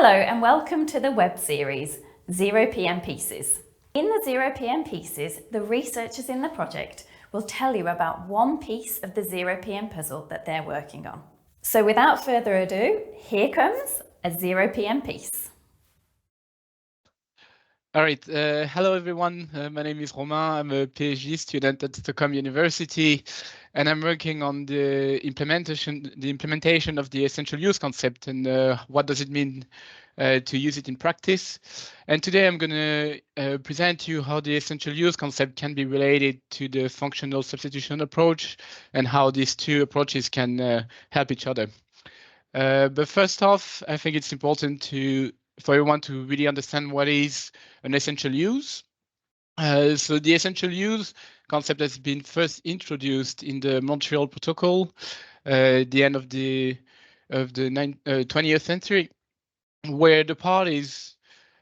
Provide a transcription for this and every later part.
Hello and welcome to the web series ZeroPM Pieces. In the ZeroPM Pieces, the researchers in the project will tell you about one piece of the ZeroPM puzzle that they're working on. So without further ado, here comes a ZeroPM piece. All right. Hello, everyone. My name is Romain. I'm a PhD student at Stockholm University, and I'm working on the implementation of the essential use concept and what does it mean to use it in practice. And today I'm going to present to you how the essential use concept can be related to the functional substitution approach and how these two approaches can help each other. But first off, I think it's important for everyone to really understand what is an essential use. So the essential use concept has been first introduced in the Montreal Protocol at the end of the 20th century, where the parties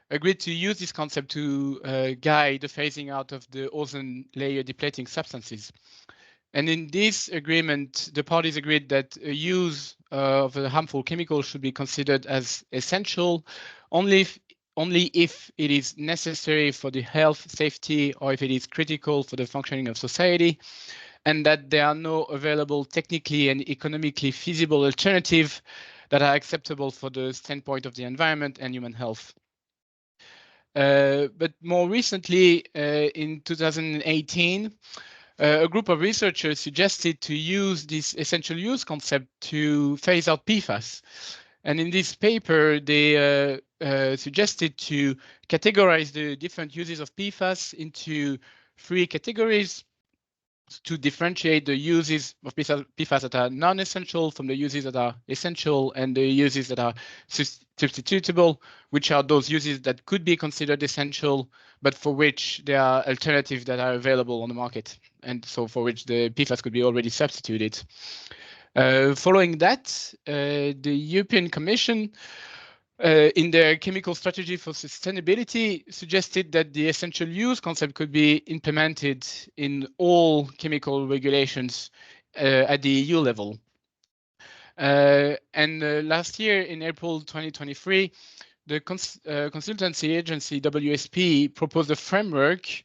agreed to use this concept to guide the phasing out of the ozone layer depleting substances. And in this agreement, the parties agreed that a use of a harmful chemical should be considered as essential only if it is necessary for the health, safety, or if it is critical for the functioning of society, and that there are no available technically and economically feasible alternatives that are acceptable for the standpoint of the environment and human health. But more recently, in 2018, a group of researchers suggested to use this essential use concept to phase out PFAS. And in this paper, they suggested to categorize the different uses of PFAS into three categories to differentiate the uses of PFAS that are non-essential from the uses that are essential and the uses that are substitutable, which are those uses that could be considered essential, but for which there are alternatives that are available on the market, and so for which the PFAS could be already substituted. Following that, the European Commission in their chemical strategy for sustainability suggested that the essential use concept could be implemented in all chemical regulations at the EU level. And last year, in April 2023, the consultancy agency WSP proposed a framework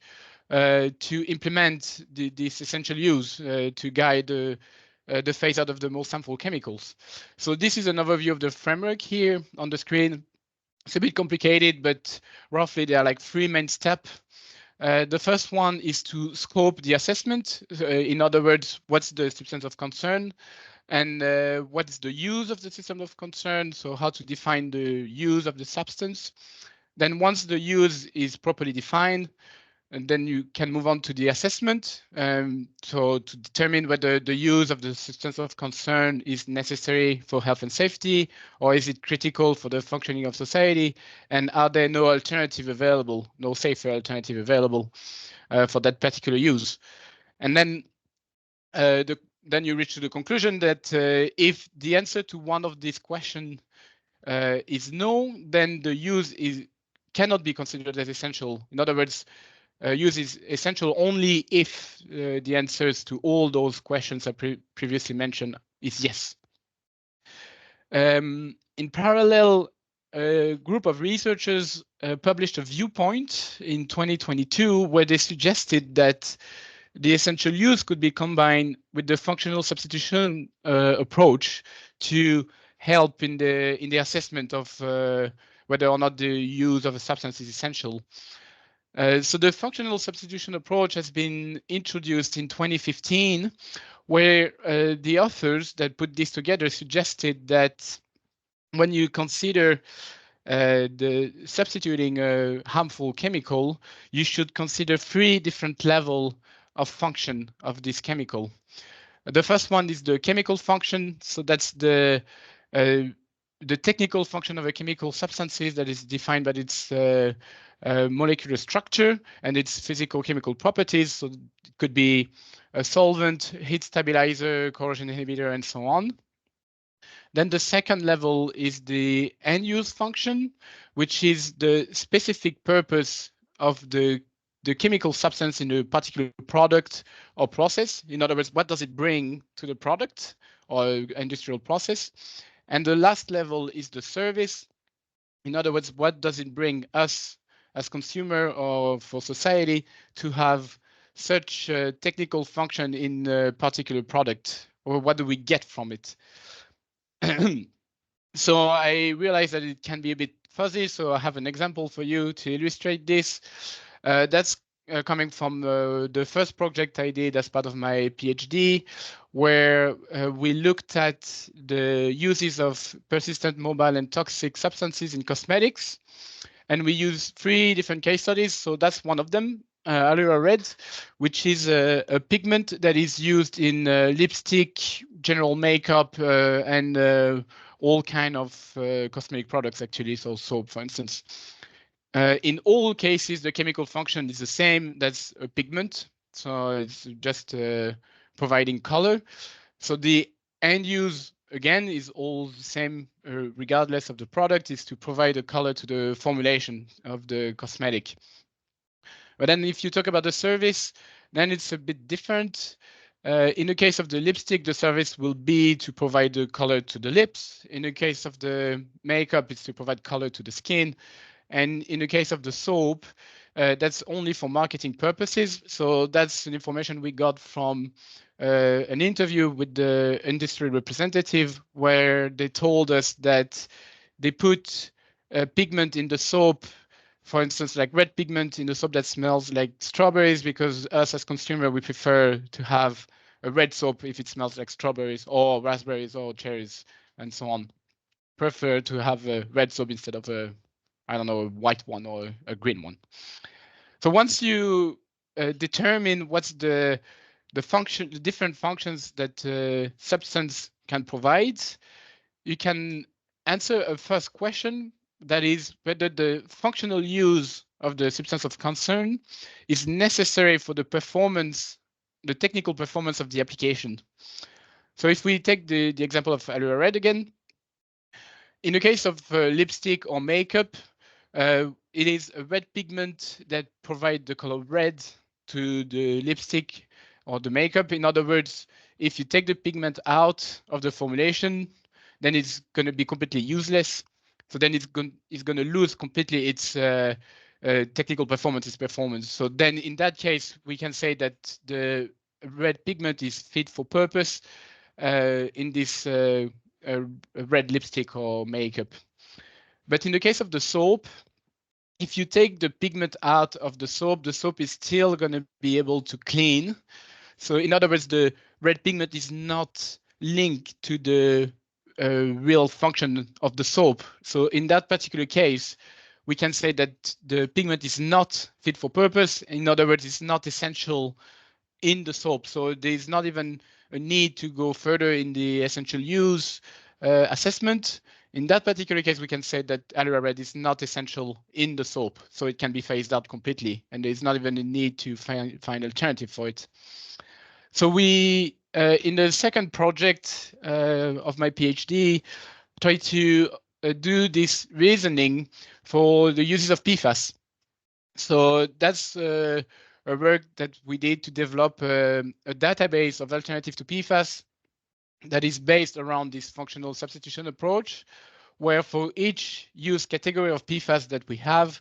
to implement this essential use to guide the phase out of the most harmful chemicals. So this is an overview of the framework here on the screen. It's a bit complicated, but roughly there are like three main steps. The first one is to scope the assessment. In other words, what's the substance of concern and what is the use of the system of concern? So how to define the use of the substance. Then once the use is properly defined, and then you can move on to the assessment. So to determine whether the use of the substance of concern is necessary for health and safety, or is it critical for the functioning of society? And are there no alternative available, no safer alternative available for that particular use? And then then you reach to the conclusion that if the answer to one of these questions is no, then the use cannot be considered as essential. In other words, use is essential only if the answers to all those questions I previously mentioned is yes. In parallel, a group of researchers published a viewpoint in 2022 where they suggested that the essential use could be combined with the functional substitution approach to help in the assessment of whether or not the use of a substance is essential. So the functional substitution approach has been introduced in 2015, where the authors that put this together suggested that when you consider the substituting a harmful chemical, you should consider three different levels of function of this chemical. The first one is the chemical function. So that's the technical function of a chemical substances that is defined by its molecular structure and its physical-chemical properties. So it could be a solvent, heat stabilizer, corrosion inhibitor, and so on. Then the second level is the end-use function, which is the specific purpose of the chemical substance in a particular product or process. In other words, what does it bring to the product or industrial process? And the last level is the service, In other words, what does it bring us as consumer or for society to have such a technical function in a particular product, or what do we get from it? So I realized that it can be a bit fuzzy, so I have an example for you to illustrate this. That's coming from the first project I did as part of my PhD, where we looked at the uses of persistent, mobile, and toxic substances in cosmetics. And we used 3 different case studies. So that's one of them, Allura Red, which is a pigment that is used in lipstick, general makeup, and all kind of cosmetic products, actually, so soap, for instance. In all cases, the chemical function is the same. That's a pigment, so it's just providing color. So the end use, again, is all the same, regardless of the product, is to provide a color to the formulation of the cosmetic. But then if you talk about the service, then it's a bit different. In the case of the lipstick, the service will be to provide the color to the lips. In the case of the makeup, it's to provide color to the skin. And in the case of the soap, that's only for marketing purposes. So that's an information we got from an interview with the industry representative, where they told us that they put pigment in the soap, for instance, like red pigment in the soap that smells like strawberries, because us as consumer, we prefer to have a red soap if it smells like strawberries or raspberries or cherries and so on. Prefer to have a red soap instead of a, I don't know, a white one or a green one. So once you determine what's the function, the different functions that substance can provide, you can answer a first question, that is whether the functional use of the substance of concern is necessary for the performance, the technical performance of the application. So if we take the example of Allura Red again, in the case of lipstick or makeup, it is a red pigment that provides the color red to the lipstick or the makeup. In other words, if you take the pigment out of the formulation, then it's going to be completely useless. So then it's going to lose completely its technical performance, its performance. So then in that case, we can say that the red pigment is fit for purpose in this red lipstick or makeup. But in the case of the soap, if you take the pigment out of the soap is still going to be able to clean. So in other words, the red pigment is not linked to the real function of the soap. So in that particular case, we can say that the pigment is not fit for purpose. In other words, it's not essential in the soap. So there's not even a need to go further in the essential use assessment. In that particular case, we can say that Allura Red is not essential in the soap, so it can be phased out completely, and there's not even a need to find alternative for it. So we, in the second project of my PhD, try to do this reasoning for the uses of PFAS. So that's a work that we did to develop a database of alternative to PFAS that is based around this functional substitution approach, where for each use category of PFAS that we have,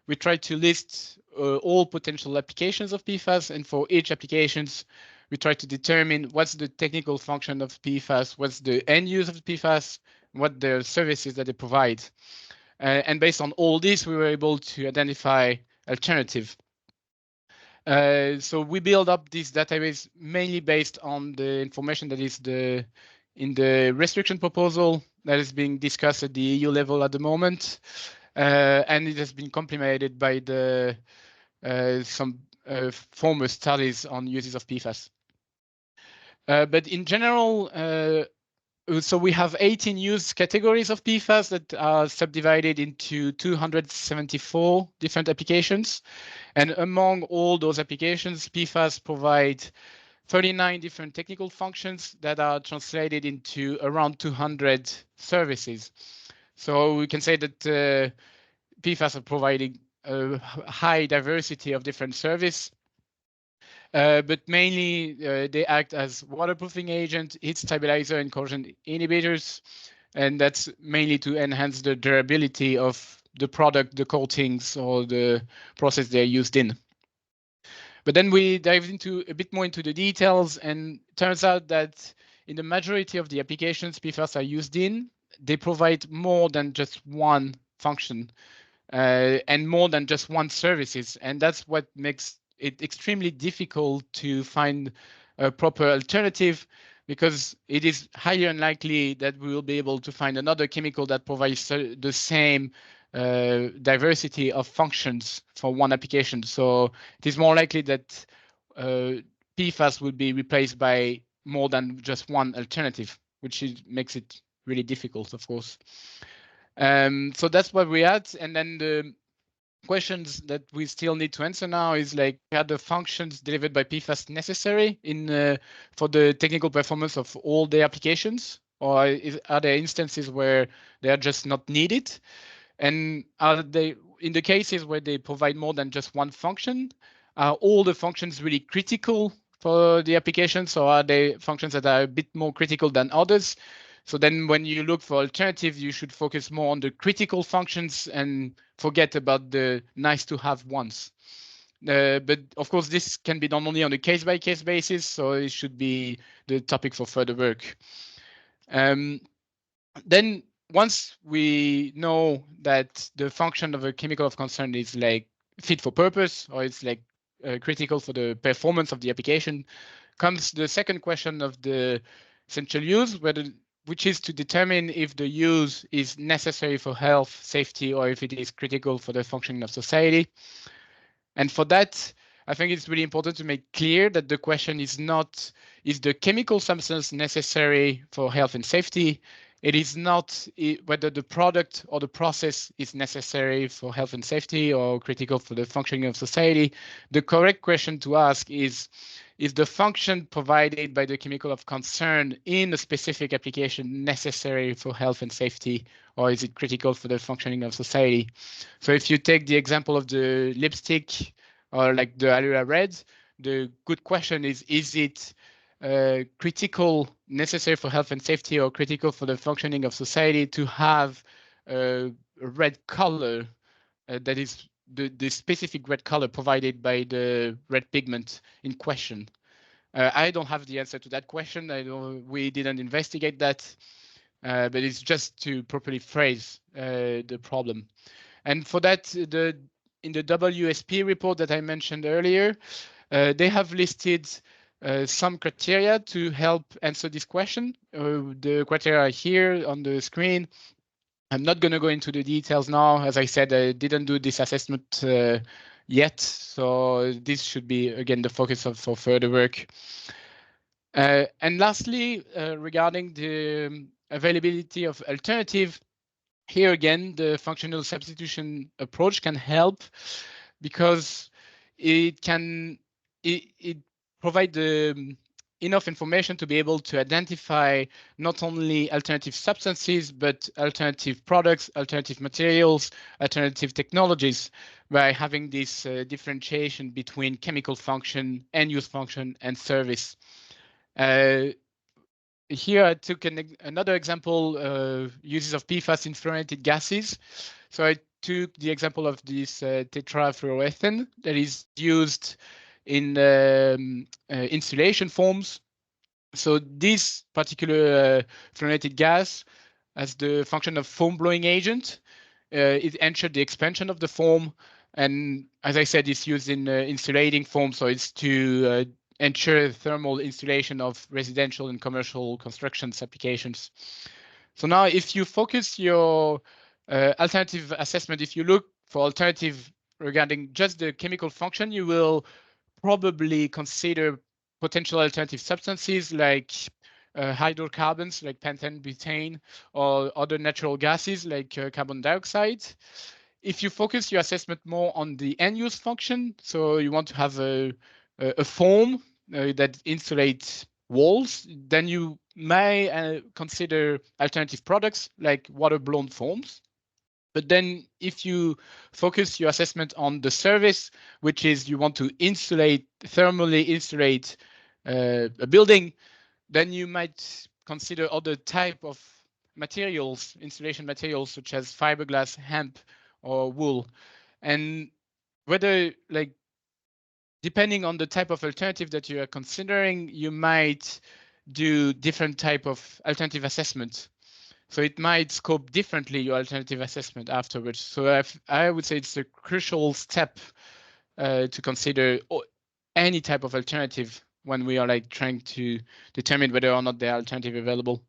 we try to list all potential applications of PFAS, and for each applications, we try to determine what's the technical function of PFAS, what's the end use of PFAS, what the services that they provide. And based on all this, we were able to identify alternative. So we build up this database mainly based on the information that is in the restriction proposal that is being discussed at the EU level at the moment, and it has been complemented by some former studies on uses of PFAS. But in general, so we have 18 use categories of PFAS that are subdivided into 274 different applications. And among all those applications, PFAS provide 39 different technical functions that are translated into around 200 services. So we can say that PFAS are providing a high diversity of different services. But mainly they act as waterproofing agent, heat stabilizer, and corrosion inhibitors. And that's mainly to enhance the durability of the product, the coatings, or the process they're used in. But then we dived into a bit more into the details, and it turns out that in the majority of the applications PFAS are used in, they provide more than just one function and more than just one services. And that's what makes it extremely difficult to find a proper alternative, because it is highly unlikely that we will be able to find another chemical that provides the same diversity of functions for one application. So it is more likely that PFAS will be replaced by more than just one alternative, which makes it really difficult, of course. So that's what we had. And then the questions that we still need to answer now is like, are the functions delivered by PFAS necessary for the technical performance of all the applications? Or are there instances where they are just not needed? And are they, in the cases where they provide more than just one function, are all the functions really critical for the applications, or are they functions that are a bit more critical than others? So then when you look for alternatives, you should focus more on the critical functions and forget about the nice to have ones. But of course, this can be done only on a case-by-case basis, so it should be the topic for further work. Then once we know that the function of a chemical of concern is like fit for purpose, or it's like critical for the performance of the application, comes the second question of the essential use, which is to determine if the use is necessary for health, safety, or if it is critical for the functioning of society. And for that, I think it's really important to make clear that the question is not, is the chemical substance necessary for health and safety? It is not whether the product or the process is necessary for health and safety or critical for the functioning of society. The correct question to ask is the function provided by the chemical of concern in a specific application necessary for health and safety, or is it critical for the functioning of society? So if you take the example of the lipstick or like the Allura Red, the good question is it critical, necessary for health and safety, or critical for the functioning of society to have a red color that is the specific red color provided by the red pigment in question? I don't have the answer to that question. We didn't investigate that, but it's just to properly phrase the problem. And for that, in the WSP report that I mentioned earlier, they have listed some criteria to help answer this question. The criteria are here on the screen. I'm not going to go into the details now. As I said, I didn't do this assessment yet, so this should be, again, the focus for further work. And lastly, regarding the availability of alternative, here again, the functional substitution approach can help, because it provide enough information to be able to identify not only alternative substances, but alternative products, alternative materials, alternative technologies, by having this differentiation between chemical function, end-use function, and service. Here I took another example, uses of PFAS in fluorinated gases. So I took the example of this tetrafluoroethane that is used in insulation foams. So this particular fluorinated gas has the function of foam blowing agent. It ensures the expansion of the foam, and as I said, it's used in insulating foam, so it's to ensure thermal insulation of residential and commercial constructions applications. So now if you focus your alternative assessment, if you look for alternative regarding just the chemical function, you will probably consider potential alternative substances like hydrocarbons like pentane, butane, or other natural gases like carbon dioxide. If you focus your assessment more on the end-use function, so you want to have a foam that insulates walls, then you may consider alternative products like water-blown foams. But then if you focus your assessment on the service, which is you want to thermally insulate a building, then you might consider other type of materials, insulation materials such as fiberglass, hemp, or wool. And whether, like, depending on the type of alternative that you are considering, you might do different type of alternative assessment. So it might scope differently your alternative assessment afterwards. So I would say it's a crucial step to consider any type of alternative when we are like trying to determine whether or not there are alternatives available.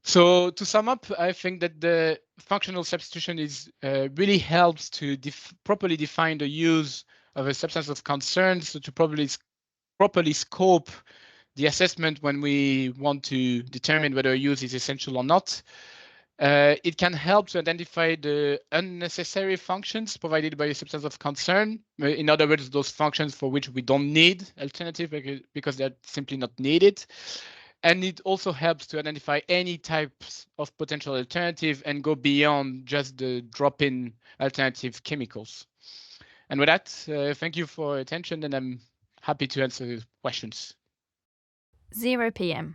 So to sum up, I think that the functional substitution is really helps to properly define the use of a substance of concern, so to properly scope the assessment when we want to determine whether a use is essential or not. It can help to identify the unnecessary functions provided by a substance of concern. In other words, those functions for which we don't need alternative because they're simply not needed. And it also helps to identify any types of potential alternative and go beyond just the drop-in alternative chemicals. And with that, thank you for your attention, and I'm happy to answer questions. ZeroPM,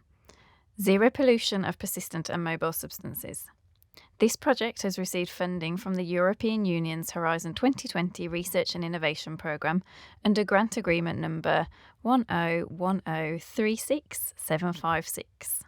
Zero Pollution of Persistent and Mobile Substances. This project has received funding from the European Union's Horizon 2020 Research and Innovation Programme under Grant Agreement number 101036756.